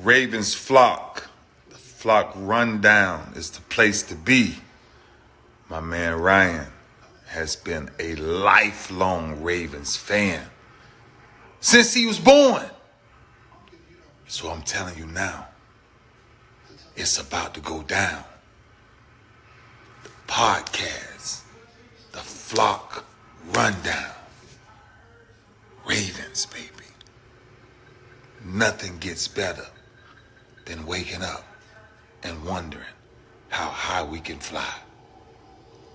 Ravens flock. The flock rundown is the place to be. My man Ryan has been a lifelong Ravens fan since he was born. So I'm telling you now, it's about to go down. The podcast, the flock rundown. Ravens, baby. Nothing gets better than waking up and wondering how high we can fly.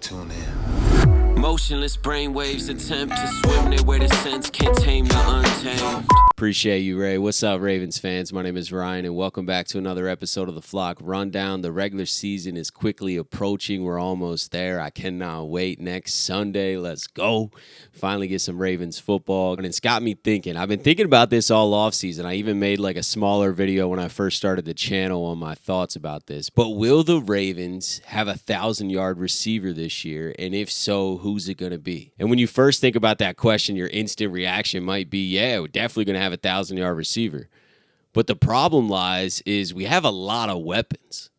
Tune in. Motionless brainwaves attempt to swim their way to sense, can't tame the untamed. Appreciate you, Ray. What's up, Ravens fans? My name is Ryan, and welcome back to another episode of the Flock Rundown. The regular season is quickly approaching. We're almost there. I cannot wait. Next Sunday, let's go. Finally get some Ravens football. And it's got me thinking. I've been thinking about this all offseason. I even made like a smaller video when I first started the channel on my thoughts about this. But will the Ravens have a 1,000-yard receiver this year? And if so, who's it going to be? And when you first think about that question, your instant reaction might be, yeah, we're definitely going to have a 1,000-yard receiver. But the problem lies is we have a lot of weapons.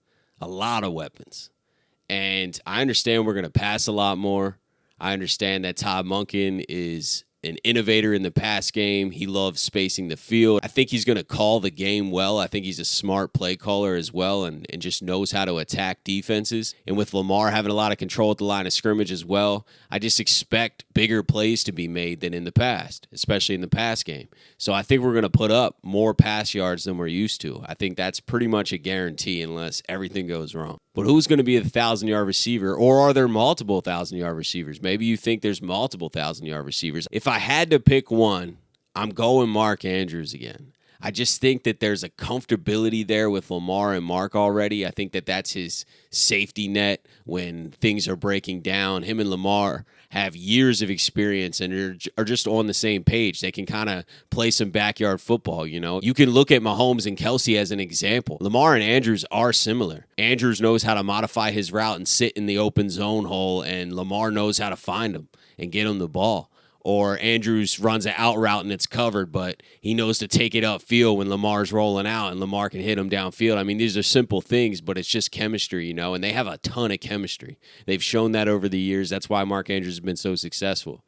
And I understand we're going to pass a lot more. I understand that Todd Monken is an innovator in the pass game. He loves spacing the field. I think he's going to call the game well. I think he's a smart play caller as well and just knows how to attack defenses. And with Lamar having a lot of control at the line of scrimmage as well, I just expect bigger plays to be made than in the past, especially in the pass game. So I think we're going to put up more pass yards than we're used to. I think that's pretty much a guarantee unless everything goes wrong. But who's going to be the 1,000-yard receiver? Or are there multiple 1,000-yard receivers? Maybe you think there's multiple 1,000-yard receivers. If I had to pick one, I'm going Mark Andrews again. I just think that there's a comfortability there with Lamar and Mark already. I think that that's his safety net when things are breaking down. Him and Lamar have years of experience and are just on the same page. They can kind of play some backyard football, you know. You can look at Mahomes and Kelsey as an example. Lamar and Andrews are similar. Andrews knows how to modify his route and sit in the open zone hole, and Lamar knows how to find him and get him the ball. Or Andrews runs an out route and it's covered, but he knows to take it upfield when Lamar's rolling out and Lamar can hit him downfield. I mean, these are simple things, but it's just chemistry, you know, and they have a ton of chemistry. They've shown that over the years. That's why Mark Andrews has been so successful.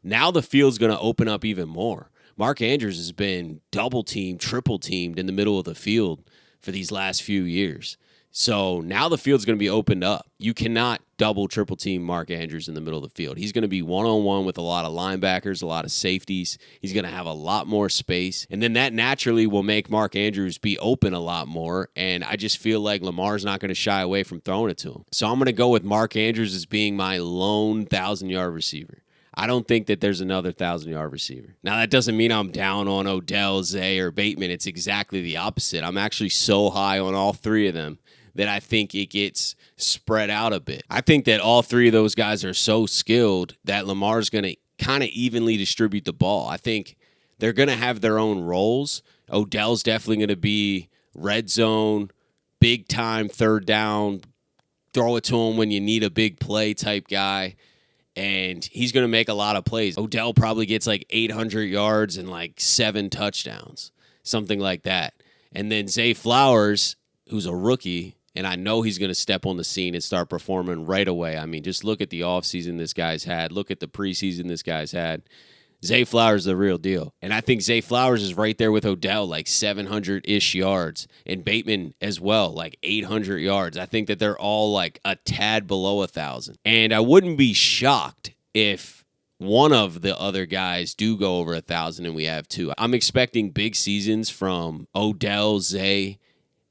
Now the field's going to open up even more. Mark Andrews has been double-teamed, triple-teamed in the middle of the field for these last few years. So now the field's going to be opened up. You cannot double, triple team Mark Andrews in the middle of the field. He's going to be one-on-one with a lot of linebackers, a lot of safeties. He's going to have a lot more space. And then that naturally will make Mark Andrews be open a lot more. And I just feel like Lamar's not going to shy away from throwing it to him. So I'm going to go with Mark Andrews as being my lone 1,000-yard receiver. I don't think that there's another 1,000-yard receiver. Now, that doesn't mean I'm down on Odell, Zay, or Bateman. It's exactly the opposite. I'm actually so high on all three of them that I think it gets spread out a bit. I think that all three of those guys are so skilled that Lamar's going to kind of evenly distribute the ball. I think they're going to have their own roles. Odell's definitely going to be red zone, big time, third down, throw it to him when you need a big play type guy. And he's going to make a lot of plays. Odell probably gets like 800 yards and like 7 touchdowns, something like that. And then Zay Flowers, who's a rookie, and I know he's going to step on the scene and start performing right away. I mean, just look at the offseason this guy's had. Look at the preseason this guy's had. Zay Flowers is the real deal. And I think Zay Flowers is right there with Odell, like 700-ish yards. And Bateman as well, like 800 yards. I think that they're all like a tad below 1,000. And I wouldn't be shocked if one of the other guys do go over 1,000 and we have 2. I'm expecting big seasons from Odell, Zay,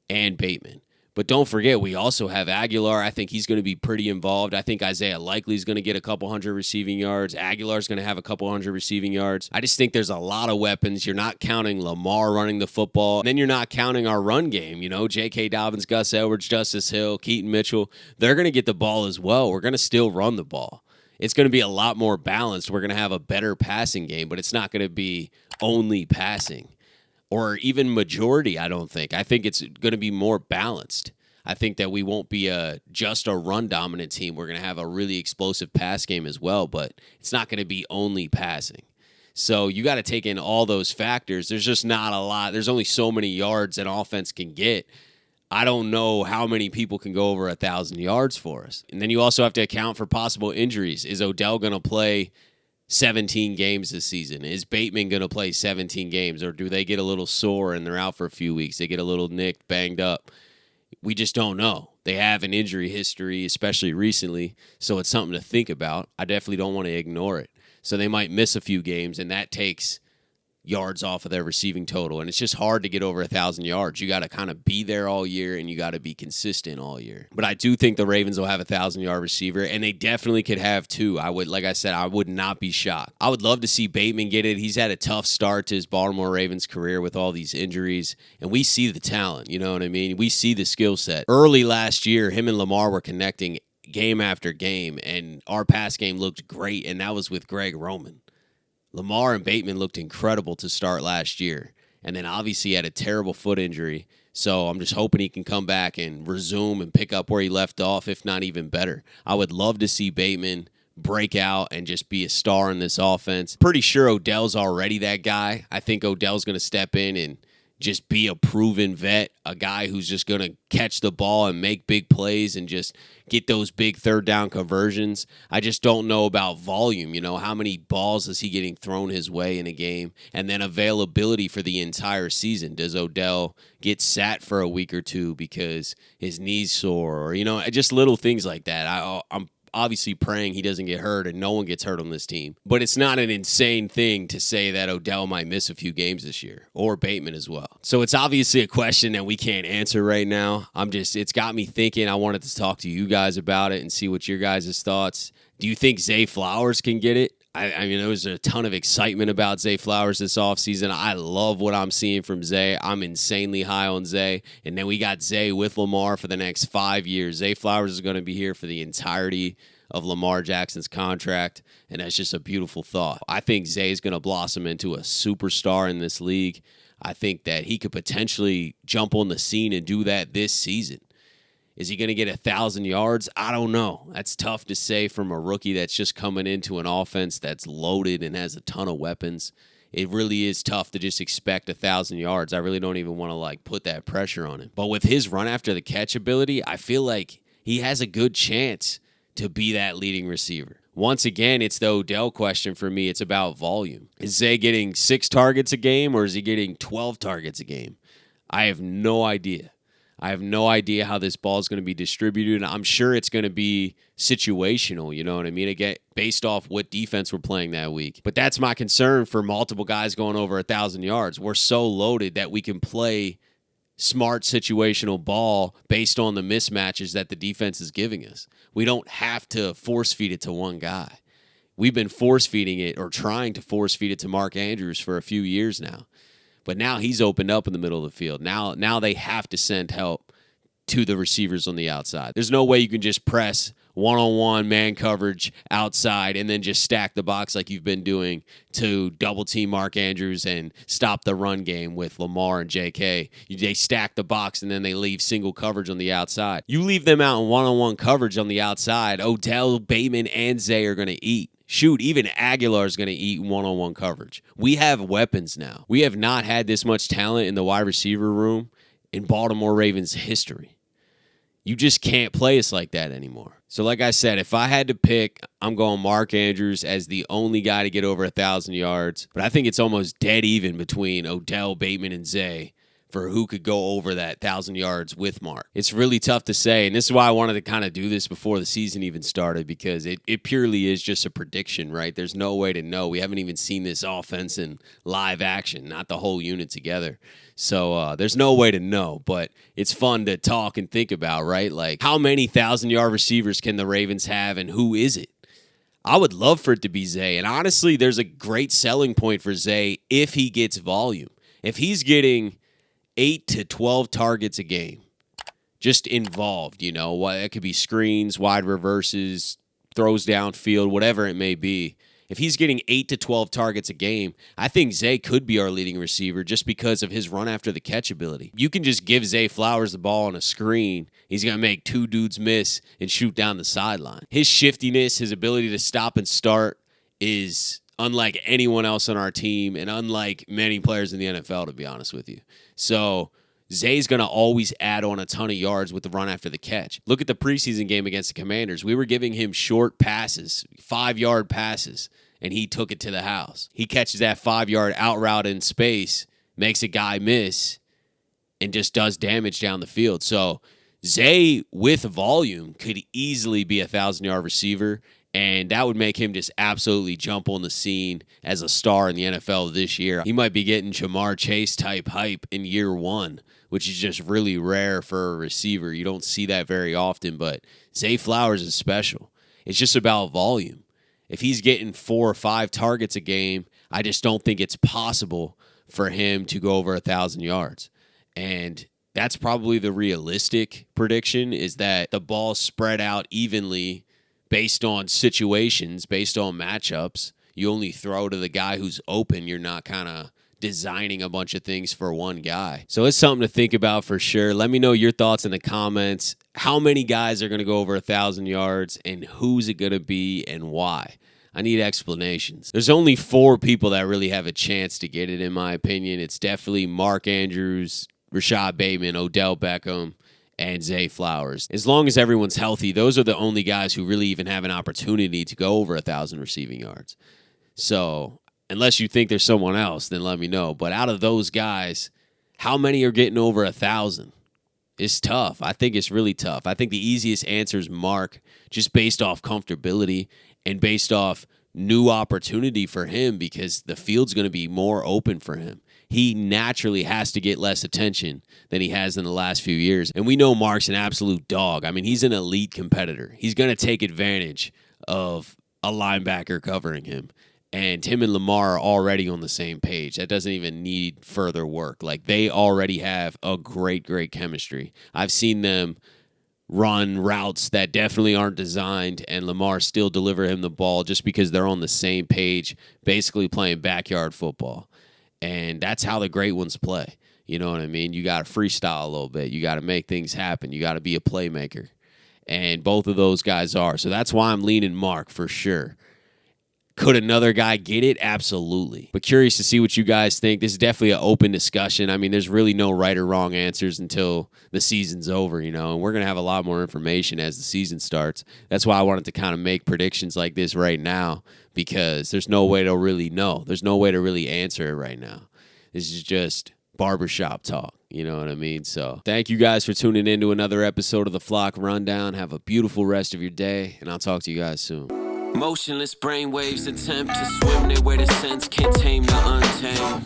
and Bateman. But don't forget, we also have Aguilar. I think he's going to be pretty involved. I think Isaiah Likely is going to get a couple hundred receiving yards. Aguilar's going to have a couple hundred receiving yards. I just think there's a lot of weapons. You're not counting Lamar running the football. And then you're not counting our run game. You know, J.K. Dobbins, Gus Edwards, Justice Hill, Keaton Mitchell. They're going to get the ball as well. We're going to still run the ball. It's going to be a lot more balanced. We're going to have a better passing game, but it's not going to be only passing. Or even majority, I don't think. I think it's going to be more balanced. I think that we won't be just a run-dominant team. We're going to have a really explosive pass game as well, but it's not going to be only passing. So you got to take in all those factors. There's just not a lot. There's only so many yards an offense can get. I don't know how many people can go over 1,000 yards for us. And then you also have to account for possible injuries. Is Odell going to play 17 games this season? Is Bateman going to play 17 games? Or do they get a little sore and they're out for a few weeks? They get a little nicked, banged up. We just don't know. They have an injury history, especially recently, so it's something to think about. I definitely don't want to ignore it. So they might miss a few games, and that takes yards off of their receiving total. And it's just hard to get over 1,000 yards. You got to kind of be there all year, and you got to be consistent all year. But I do think the Ravens will have a 1,000-yard receiver, and they definitely could have two. Like I said, I would not be shocked. I would love to see Bateman get it. He's had a tough start to his Baltimore Ravens career with all these injuries, and we see the talent, you know what I mean? We see the skill set. Early last year, him and Lamar were connecting game after game, and our pass game looked great, and that was with Greg Roman. Lamar and Bateman looked incredible to start last year, and then obviously he had a terrible foot injury, so I'm just hoping he can come back and resume and pick up where he left off, if not even better. I would love to see Bateman break out and just be a star in this offense. Pretty sure Odell's already that guy. I think Odell's going to step in and just be a proven vet, a guy who's just going to catch the ball and make big plays and just get those big third down conversions. I just don't know about volume. You know, how many balls is he getting thrown his way in a game? And then availability for the entire season. Does Odell get sat for a week or two because his knee's sore? Or, you know, just little things like that. I'm obviously praying he doesn't get hurt and no one gets hurt on this team. But it's not an insane thing to say that Odell might miss a few games this year, or Bateman as well. So it's obviously a question that we can't answer right now. It's got me thinking. I wanted to talk to you guys about it and see what your guys' thoughts. Do you think Zay Flowers can get it? I mean, there was a ton of excitement about Zay Flowers this offseason. I love what I'm seeing from Zay. I'm insanely high on Zay. And then we got Zay with Lamar for the next 5 years. Zay Flowers is going to be here for the entirety of Lamar Jackson's contract, and that's just a beautiful thought. I think Zay is going to blossom into a superstar in this league. I think that he could potentially jump on the scene and do that this season. Is he going to get 1,000 yards? I don't know. That's tough to say from a rookie that's just coming into an offense that's loaded and has a ton of weapons. It really is tough to just expect 1,000 yards. I really don't even want to put that pressure on him. But with his run after the catch ability, I feel like he has a good chance to be that leading receiver. Once again, it's the Odell question for me. It's about volume. Is Zay getting 6 targets a game or is he getting 12 targets a game? I have no idea. I have no idea how this ball is going to be distributed. I'm sure it's going to be situational, you know what I mean? Again, based off what defense we're playing that week. But that's my concern for multiple guys going over 1,000 yards. We're so loaded that we can play smart situational ball based on the mismatches that the defense is giving us. We don't have to force feed it to one guy. We've been force feeding it or trying to force feed it to Mark Andrews for a few years now. But now he's opened up in the middle of the field. Now they have to send help to the receivers on the outside. There's no way you can just press one-on-one man coverage outside and then just stack the box like you've been doing to double-team Mark Andrews and stop the run game with Lamar and J.K. They stack the box and then they leave single coverage on the outside. You leave them out in one-on-one coverage on the outside, Odell, Bateman, and Zay are going to eat. Shoot, even Aguilar is going to eat one-on-one coverage. We have weapons now. We have not had this much talent in the wide receiver room in Baltimore Ravens history. You just can't play us like that anymore. So like I said, if I had to pick, I'm going Mark Andrews as the only guy to get over 1,000 yards. But I think it's almost dead even between Odell, Bateman, and Zay for who could go over that 1,000 yards with Mark. It's really tough to say, and this is why I wanted to kind of do this before the season even started, because it purely is just a prediction, right? There's no way to know. We haven't even seen this offense in live action, not the whole unit together. So there's no way to know, but it's fun to talk and think about, right? Like, how many 1,000-yard receivers can the Ravens have, and who is it? I would love for it to be Zay, and honestly, there's a great selling point for Zay if he gets volume. If he's getting 8 to 12 targets a game, just involved, you know. It could be screens, wide reverses, throws downfield, whatever it may be. If he's getting 8 to 12 targets a game, I think Zay could be our leading receiver just because of his run after the catch ability. You can just give Zay Flowers the ball on a screen. He's going to make 2 dudes miss and shoot down the sideline. His shiftiness, his ability to stop and start is unlike anyone else on our team and unlike many players in the NFL, to be honest with you. So Zay's going to always add on a ton of yards with the run after the catch. Look at the preseason game against the Commanders. We were giving him short passes, 5-yard passes, and he took it to the house. He catches that 5-yard out route in space, makes a guy miss, and just does damage down the field. So Zay, with volume, could easily be a 1,000-yard receiver, and that would make him just absolutely jump on the scene as a star in the NFL this year. He might be getting Jamar Chase-type hype in year one, which is just really rare for a receiver. You don't see that very often, but Zay Flowers is special. It's just about volume. If he's getting 4 or 5 targets a game, I just don't think it's possible for him to go over 1,000 yards. And that's probably the realistic prediction, is that the ball spread out evenly based on situations, based on matchups. You only throw to the guy who's open. You're not kind of designing a bunch of things for one guy. So it's something to think about for sure. Let me know your thoughts in the comments. How many guys are going to go over 1,000 yards, and who's it going to be and why? I need explanations. There's only 4 people that really have a chance to get it, in my opinion. It's definitely Mark Andrews, Rashod Bateman, Odell Beckham, and Zay Flowers. As long as everyone's healthy, those are the only guys who really even have an opportunity to go over 1,000 receiving yards. So unless you think there's someone else, then let me know. But out of those guys, how many are getting over 1,000? It's tough. I think it's really tough. I think the easiest answer is Mark, just based off comfortability and based off new opportunity for him, because the field's going to be more open for him. He naturally has to get less attention than he has in the last few years. And we know Mark's an absolute dog. I mean, he's an elite competitor. He's going to take advantage of a linebacker covering him. And him and Lamar are already on the same page. That doesn't even need further work. Like, they already have a great, great chemistry. I've seen them run routes that definitely aren't designed, and Lamar still deliver him the ball just because they're on the same page, basically playing backyard football. And that's how the great ones play. You know what I mean? You got to freestyle a little bit. You got to make things happen. You got to be a playmaker. And both of those guys are. So that's why I'm leaning Mark for sure. Could another guy get it? Absolutely. But curious to see what you guys think. This is definitely an open discussion. I mean, there's really no right or wrong answers until the season's over, you know, and we're going to have a lot more information as the season starts. That's why I wanted to kind of make predictions like this right now, because there's no way to really know. There's no way to really answer it right now. This is just barbershop talk. You know what I mean? So thank you guys for tuning in to another episode of the Flock Rundown. Have a beautiful rest of your day, and I'll talk to you guys soon. Motionless brainwaves attempt to swim their way to sense, can't tame the untamed.